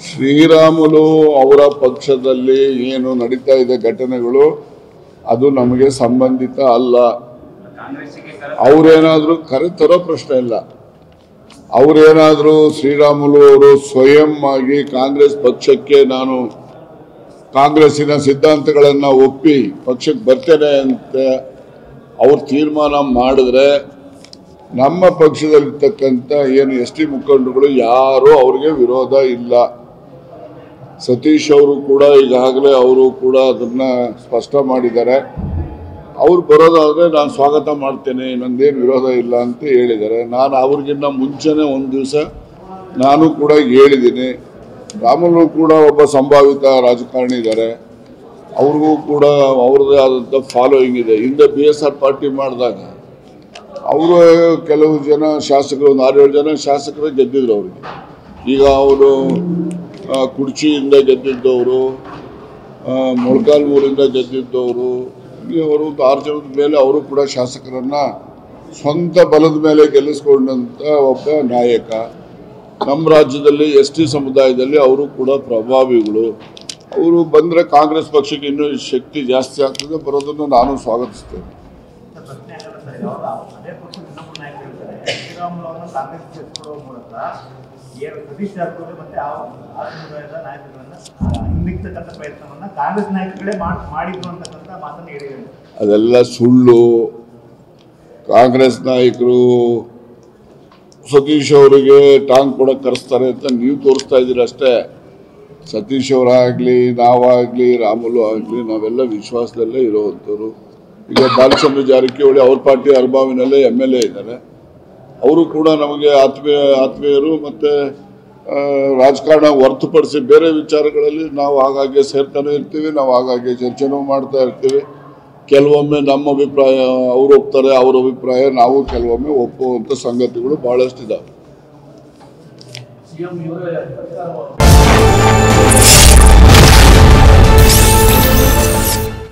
ಶ್ರೀರಾಮುಲು ಅವರ ಪಕ್ಷದಲ್ಲಿ ಏನು ನಡೀತಾ ಇದೆ ಘಟನೆಗಳು ಅದು ನಮಗೆ ಸಂಬಂಧಿತ ಅಲ್ಲ. ಅವರೇನಾದರೂ ಕರೆತರೋ ಪ್ರಶ್ನೆ ಇಲ್ಲ. ಅವರೇನಾದರೂ ಶ್ರೀರಾಮುಲು ಅವರು ಸ್ವಯಂ ಆಗಿ ಕಾಂಗ್ರೆಸ್ ಪಕ್ಷಕ್ಕೆ ನಾನು ಕಾಂಗ್ರೆಸ್ಸಿನ ಸಿದ್ಧಾಂತಗಳನ್ನು ಒಪ್ಪಿ ಪಕ್ಷಕ್ಕೆ ಬರ್ತೇನೆ ಅಂತ ಅವ್ರು ತೀರ್ಮಾನ ಮಾಡಿದ್ರೆ ನಮ್ಮ ಪಕ್ಷದಲ್ಲಿರ್ತಕ್ಕಂಥ ಏನು ಎಸ್ ಟಿ ಮುಖಂಡರುಗಳು ಯಾರೂ ಅವ್ರಿಗೆ ವಿರೋಧ ಇಲ್ಲ. ಸತೀಶ್ ಅವರು ಕೂಡ ಈಗಾಗಲೇ ಅವರು ಕೂಡ ಅದನ್ನು ಸ್ಪಷ್ಟ ಮಾಡಿದ್ದಾರೆ. ಅವ್ರು ಬರೋದಾದರೆ ನಾನು ಸ್ವಾಗತ ಮಾಡ್ತೇನೆ, ನಂದೇನು ವಿರೋಧ ಇಲ್ಲ ಅಂತ ಹೇಳಿದ್ದಾರೆ. ನಾನು ಅವ್ರಿಗಿಂತ ಮುಂಚೆನೇ ಒಂದು ದಿವಸ ನಾನು ಕೂಡ ಹೇಳಿದ್ದೀನಿ. ರಾಮುಲು ಕೂಡ ಒಬ್ಬ ಸಂಭಾವಿತ ರಾಜಕಾರಣಿ ಇದ್ದಾರೆ, ಅವ್ರಿಗೂ ಕೂಡ ಅವ್ರದ್ದೇ ಆದಂಥ ಫಾಲೋಯಿಂಗ್ ಇದೆ. ಹಿಂದೆ BSR ಪಾರ್ಟಿ ಮಾಡಿದಾಗ ಅವರು ಕೆಲವು ಜನ ಶಾಸಕರು, ಒಂದು 6-7 ಜನ ಶಾಸಕರು ಗೆದ್ದಿದ್ರು ಅವ್ರಿಗೆ. ಈಗ ಅವರು ಕುರ್ಚಿಯಿಂದ ಗೆದ್ದಿದ್ದವರು, ಮೊಳಕಾಲ್ಮೂರಿಂದ ಗೆದ್ದಿದ್ದವರು, ಅವರು 6 ಜನದ ಮೇಲೆ ಅವರು ಕೂಡ ಶಾಸಕರನ್ನು ಸ್ವಂತ ಬಲದ ಮೇಲೆ ಗೆಲ್ಲಿಸ್ಕೊಂಡಂಥ ಒಬ್ಬ ನಾಯಕ. ನಮ್ಮ ರಾಜ್ಯದಲ್ಲಿ ST ಸಮುದಾಯದಲ್ಲಿ ಅವರು ಕೂಡ ಪ್ರಭಾವಿಗಳು. ಅವರು ಬಂದರೆ ಕಾಂಗ್ರೆಸ್ ಪಕ್ಷಕ್ಕೆ ಇನ್ನೂ ಶಕ್ತಿ ಜಾಸ್ತಿ ಆಗ್ತದೆ. ಬರೋದನ್ನು ನಾನು ಸ್ವಾಗತಿಸ್ತೇನೆ. ಅದೆಲ್ಲ ಸುಳ್ಳು. ಕಾಂಗ್ರೆಸ್ ನಾಯಕರು ಸತೀಶ್ ಅವರಿಗೆ ಟಾಂಗ್ ಕೊಡಕ್ಕೆ ಕರೆಸ್ತಾರೆ ಅಂತ ನೀವು ತೋರಿಸ್ತಾ ಇದ್ದೀರ ಅಷ್ಟೇ. ಸತೀಶ್ ಅವರಾಗಲಿ, ನಾವಾಗಲಿ, ರಾಮುಲು ಆಗಲಿ ನಾವೆಲ್ಲ ವಿಶ್ವಾಸದಲ್ಲೇ ಇರೋವಂಥವ್ರು. ಈಗ ಬಾಲಚಂದ್ರ ಜಾರಕಿಹೊಳಿ ಅವ್ರ ಪಾರ್ಟಿ ಅರ್ಬಾವಿನಲ್ಲೇ MLA ಇದ್ದಾರೆ. ಅವರು ಕೂಡ ನಮಗೆ ಆತ್ಮೀಯರು. ಮತ್ತು ರಾಜಕಾರಣ ಹೊರತುಪಡಿಸಿ ಬೇರೆ ವಿಚಾರಗಳಲ್ಲಿ ನಾವು ಆಗಾಗ್ಗೆ ಸೇರ್ತಾನೆ ಇರ್ತೀವಿ, ನಾವು ಆಗಾಗ್ಗೆ ಚರ್ಚೆನೂ ಮಾಡ್ತಾ ಇರ್ತೀವಿ. ಕೆಲವೊಮ್ಮೆ ನಮ್ಮ ಅಭಿಪ್ರಾಯ ಅವರು ಒಪ್ತಾರೆ, ಅವ್ರ ಅಭಿಪ್ರಾಯ ನಾವು ಕೆಲವೊಮ್ಮೆ ಒಪ್ಪುವಂಥ ಸಂಗತಿಗಳು ಭಾಳಷ್ಟಿದ್ದಾವೆ.